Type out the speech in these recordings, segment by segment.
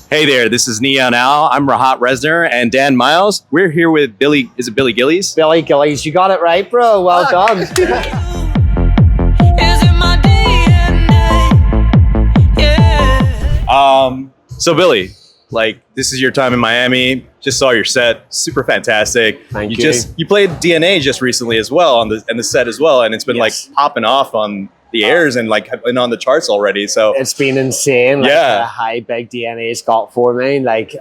Hey there, this is Neon Al. I'm Rahat Resner and Dan Miles. We're here with Billy. Is it Billy Gillies? Billy Gillies, you got it right, bro. Well done. Is it my DNA? Yeah. So Billy, like this is your time in Miami. Just saw your set, super fantastic. Thank you. You played DNA just recently as well on the set as well, and it's been Yes. like popping off on the airs and like and on the charts already. So It's been insane. Like, Yeah. how big DNA's got for me. Like,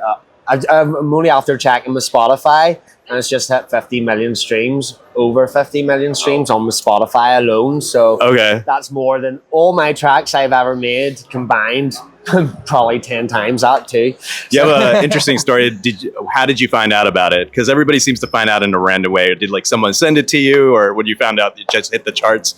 I'm only after checking my Spotify, and it's just hit 50 million streams, over 50 million streams on my Spotify alone. So okay. that's more than all my tracks I've ever made combined. Probably 10 times that too. You have an interesting story. How did you find out about it? Because everybody seems to find out in a random way. Did like someone send it to you, or when you found out it just hit the charts?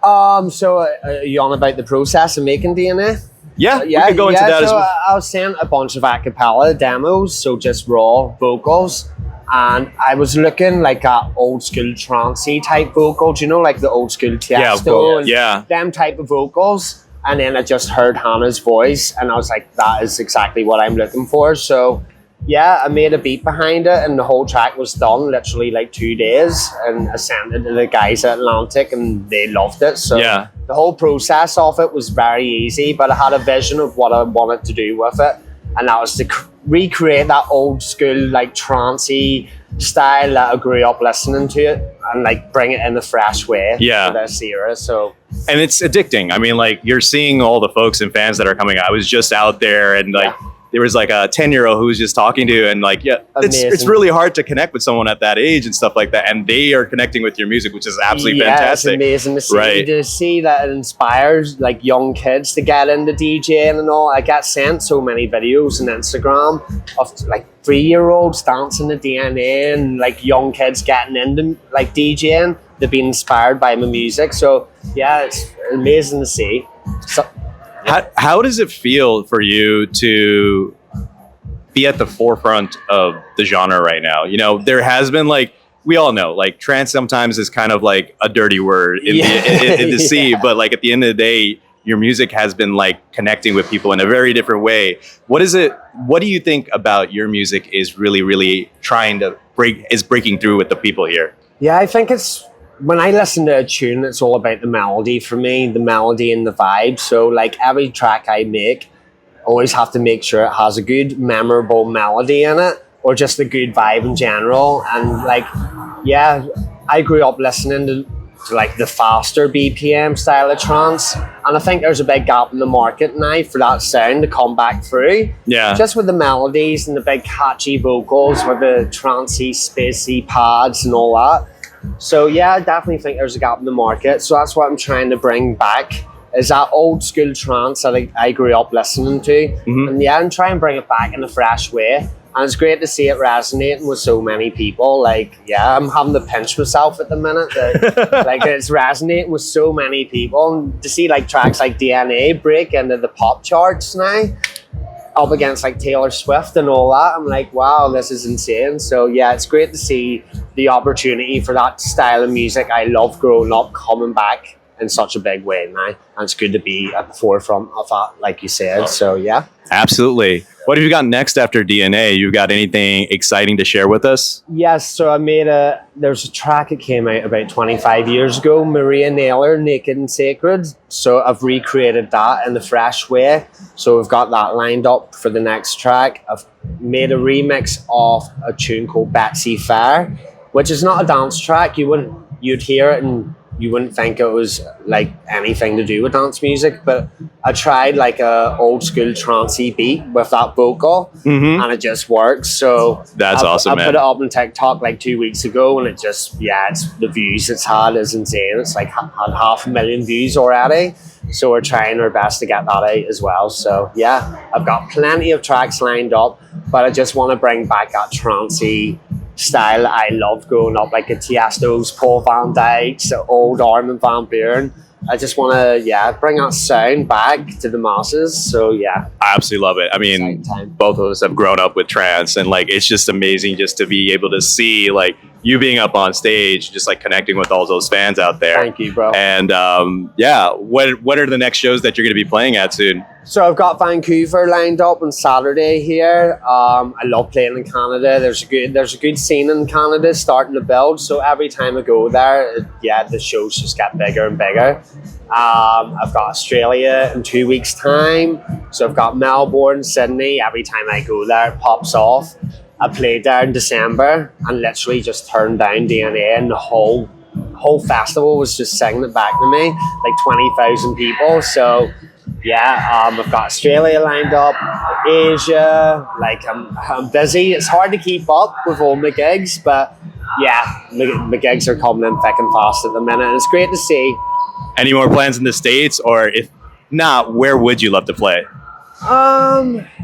So are you on about the process of making DNA? Yeah, we could go into that as well. I was sent a bunch of a cappella demos, so just raw vocals. And I was looking like at old school trancey type vocals, you know, like the old school Tiesto and yeah. them type of vocals. And then I just heard Hannah's voice, and I was like, that is exactly what I'm looking for. So yeah, I made a beat behind it, and the whole track was done literally like 2 days, and I sent it to the guys at Atlantic, and they loved it. So Yeah. the whole process of it was very easy, but I had a vision of what I wanted to do with it, and that was to recreate that old school like trancey style that I grew up listening to it, and like bring it in a fresh way Yeah. for this era. So And it's addicting. I mean, like you're seeing all the folks and fans that are coming out. I was just out there, and like there was like a 10-year-old who was just talking to you, and like it's Amazing. really hard to connect with someone at that age and stuff like that, and they are connecting with your music, which is absolutely fantastic. It's amazing to see, Right. to see that it inspires like young kids to get into DJing and all. I get sent so many videos on Instagram of like 3-year-olds dancing to DNA and like young kids getting into like DJing. They've been inspired by my music. So yeah, it's amazing to see. So, How does it feel for you to be at the forefront of the genre right now? You know, there has been like, we all know, like trance sometimes is kind of like a dirty word in the sea, but like at the end of the day, your music has been like connecting with people in a very different way. What do you think about your music is really trying to breaking through with the people here? yeah, I think it's when I listen to a tune, it's all about the melody for me, the melody and the vibe. So like every track I make, I always have to make sure it has a good, memorable melody in it, or just a good vibe in general. And like, yeah, I grew up listening to like the faster BPM style of trance, and I think there's a big gap in the market now for that sound to come back through. Yeah. Just with the melodies and the big catchy vocals with the trancey, spacey pads and all that. So yeah, I definitely think there's a gap in the market. So that's what I'm trying to bring back, is that old school trance that I grew up listening to. Mhm. And yeah, and try and bring it back in a fresh way. And it's great to see it resonating with so many people. Like, yeah, I'm having to pinch myself at the minute. That, like, it's resonating with so many people. And to see like tracks like DNA break into the pop charts now, up against like Taylor Swift and all that, I'm like, wow, this is insane. So yeah, it's great to see the opportunity for that style of music I love growing up coming back in such a big way now. And it's good to be at the forefront of that, like you said. So yeah. Absolutely. What have you got next after DNA? You got anything exciting to share with us? Yes, so there's a track that came out about 25 years ago, Maria Naylor, Naked and Sacred. So I've recreated that in a fresh way. So we've got that lined up for the next track. I've made a remix of a tune called Betsy Fair, which is not a dance track. You'd hear it and you wouldn't think it was like anything to do with dance music, but I tried like a old school trancey beat with that vocal, and it just works. So That's awesome, I man. put it up on TikTok like 2 weeks ago, and it just, it's the views it's had is insane. It's like had 500,000 views already. So we're trying our best to get that out as well. So yeah, I've got plenty of tracks lined up, but I just want to bring back that trancey style I loved growing up, like a Tiesto's, Paul Van Dyk's, old Armin van Buuren. I just want to, bring that sound back to the masses. So yeah, I absolutely love it. I mean, exciting time. both of us have grown up with trance, and like it's just amazing just to be able to see like you being up on stage, just like connecting with all those fans out there. Thank you, bro. And what are the next shows that you're going to be playing at soon? So I've got Vancouver lined up on Saturday here. I love playing in Canada. There's a good scene in Canada starting to build. So every time I go there, the shows just get bigger and bigger. I've got Australia in 2 weeks' time. So I've got Melbourne, Sydney. Every time I go there, it pops off. I played there in December and literally just turned down DNA, and the whole festival was just singing it back to me, like 20,000 people. So I've got Australia lined up, Asia. Like I'm busy. It's hard to keep up with all my gigs, but my gigs are coming in thick and fast at the minute, and it's great to see. Any more plans in the States, or if not, where would you love to play?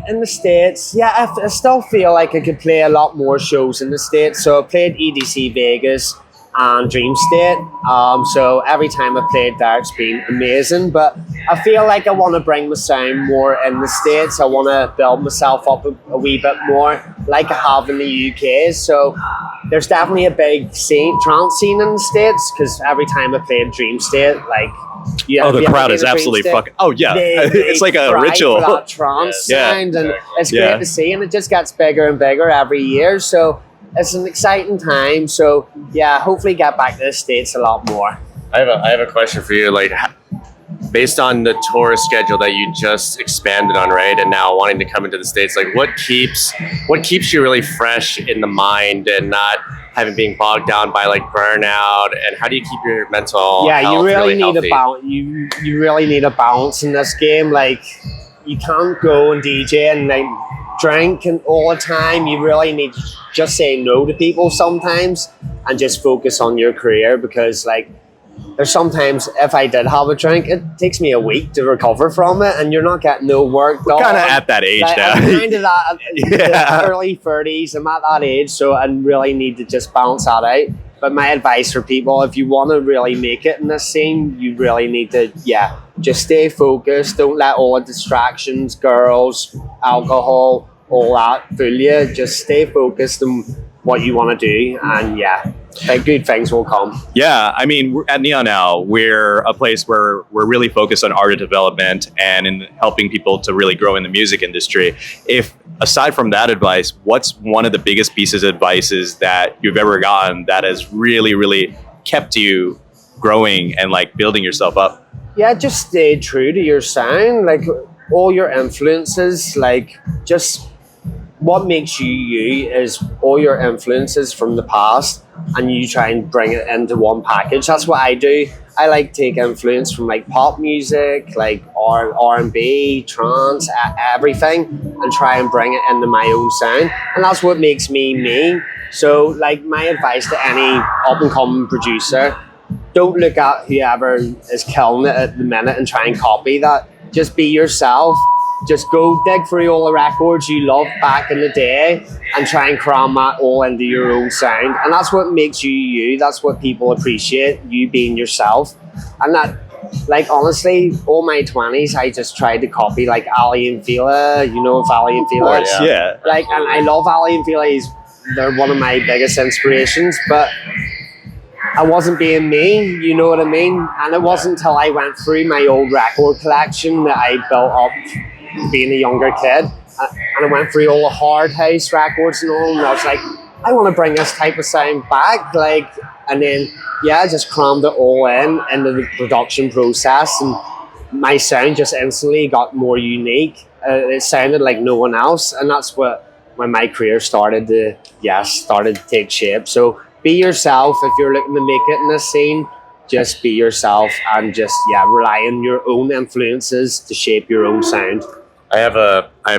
In the States, I still feel like I could play a lot more shows in the States. So I played EDC Vegas and Dream State. So every time I played there, it's been amazing. But I feel like I want to bring my sound more in the States. I want to build myself up a wee bit more, like I have in the UK. So there's definitely a big trance scene in the States, because every time I played Dream State, like, the crowd is absolutely fucking. Oh yeah, it's like a ritual. For that trance sound, and it's great to see, and it just gets bigger and bigger every year. So it's an exciting time. So hopefully get back to the States a lot more. I have a question for you. Like, based on the tour schedule that you just expanded on, right, and now wanting to come into the States, like what keeps you really fresh in the mind and not being bogged down by like burnout, and how do you keep your mental health you really need healthy? a balance. You really need a balance in this game. Like, you can't go and DJ and like drink and all the time. You really need to just say no to people sometimes and just focus on your career, because like there's sometimes if I did have a drink, it takes me a week to recover from it, and you're not getting no work done. Kind of at that age like, now. I'm kind of that the early 30s. I'm at that age, so I really need to just balance that out. But my advice for people, if you want to really make it in this scene, you really need to just stay focused. Don't let all the distractions, girls, alcohol, all that fool you. Just stay focused on what you want to do, and good things will come. Yeah, I mean, at Neon now, we're a place where we're really focused on artist development and in helping people to really grow in the music industry. If aside from that advice, what's one of the biggest pieces of advices that you've ever gotten that has really, really kept you growing and like building yourself up? Yeah, just stay true to your sound. Like all your influences, like just what makes you is all your influences from the past, and you try and bring it into one package. That's what I do. I like take influence from like pop music, like R&B, trance, everything, and try and bring it into my own sound. And that's what makes me me. So like my advice to any up and coming producer, don't look at whoever is killing it at the minute and try and copy that. Just be yourself. Just go dig through all the records you loved back in the day and try and cram that all into your own sound. And that's what makes you you. That's what people appreciate, you being yourself. And that, like, honestly, all my 20s, I just tried to copy, like, Ali and Fila. You know of Ali and Fila? Yeah. Like, and I love Ali and Fila. They're one of my biggest inspirations. But I wasn't being me, you know what I mean? And it wasn't until I went through my old record collection that I built up being a younger kid, and I went through all the hard house records and all, and I was like, I want to bring this type of sound back, like, and then I just crammed it all into the production process, and my sound just instantly got more unique. It sounded like no one else, and that's when my career started to take shape. So be yourself. If you're looking to make it in this scene, just be yourself and just rely on your own influences to shape your own sound. I have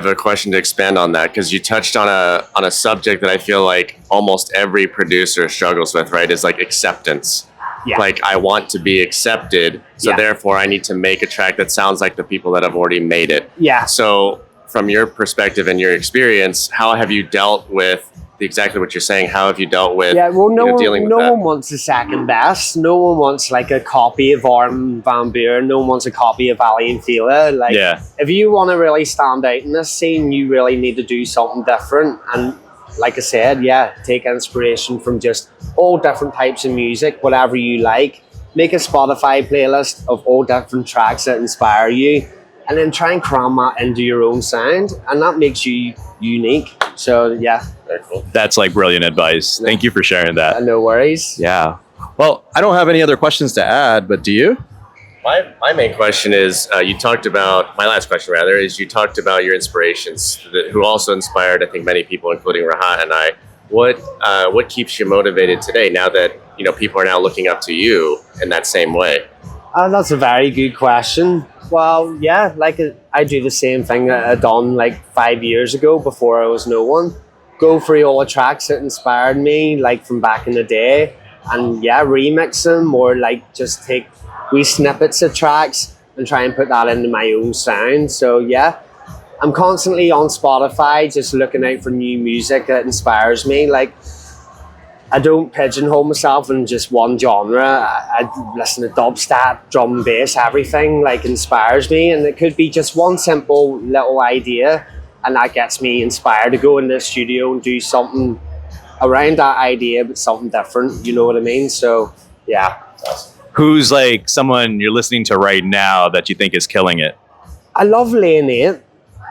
a question to expand on that, because you touched on a subject that I feel like almost every producer struggles with, right? Is like acceptance. Yeah. Like, I want to be accepted, so therefore I need to make a track that sounds like the people that have already made it. Yeah. So from your perspective and your experience, how have you dealt with exactly what you're saying? How have you dealt with dealing with that? No one wants a second best. No one wants like a copy of Armin van Buuren. No one wants a copy of Ali and Fila. Like, if you want to really stand out in this scene, you really need to do something different. And like I said, yeah, take inspiration from just all different types of music, whatever you like. Make a Spotify playlist of all different tracks that inspire you, and then try and cram that into your own sound, and that makes you unique. So yeah, Very cool. That's like brilliant advice. Thank you for sharing that. no worries. Yeah. Well, I don't have any other questions to add, but do you? My main question is, you talked about, my last question rather, is you talked about your inspirations, who also inspired, I think, many people, including Rahat and I. What keeps you motivated today now that, you know, people are now looking up to you in that same way? That's a very good question. Well, yeah, like I do the same thing that I done like 5 years ago before I was no one. Go through all the tracks that inspired me, like from back in the day, and yeah, remix them, or like just take wee snippets of tracks and try and put that into my own sound. So yeah, I'm constantly on Spotify just looking out for new music that inspires me. Like, I don't pigeonhole myself in just one genre. I listen to dubstep, drum and bass, everything like inspires me, and it could be just one simple little idea, and that gets me inspired to go in the studio and do something around that idea, but something different. You know what I mean? So yeah. Who's like someone you're listening to right now that you think is killing it? I love Lane 8.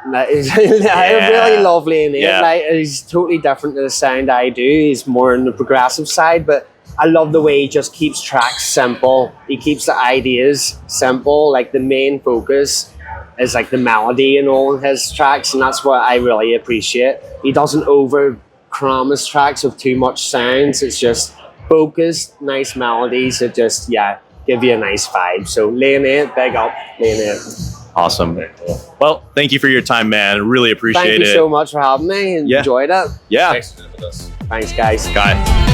Like, I really love Lane 8. Yeah. Like, he's totally different to the sound I do. He's more on the progressive side, but I love the way he just keeps tracks simple. He keeps the ideas simple. Like, the main focus is like the melody in all of his tracks, and that's what I really appreciate. He doesn't over cram his tracks with too much sounds. It's just focused, nice melodies that just, yeah, give you a nice vibe. So Lane 8, big up, Lane 8. Awesome. Well, thank you for your time, man. Really appreciate it. Thank you so much for having me. Yeah. Enjoyed it. Yeah. Thanks for doing with us. Thanks, guys. Got it.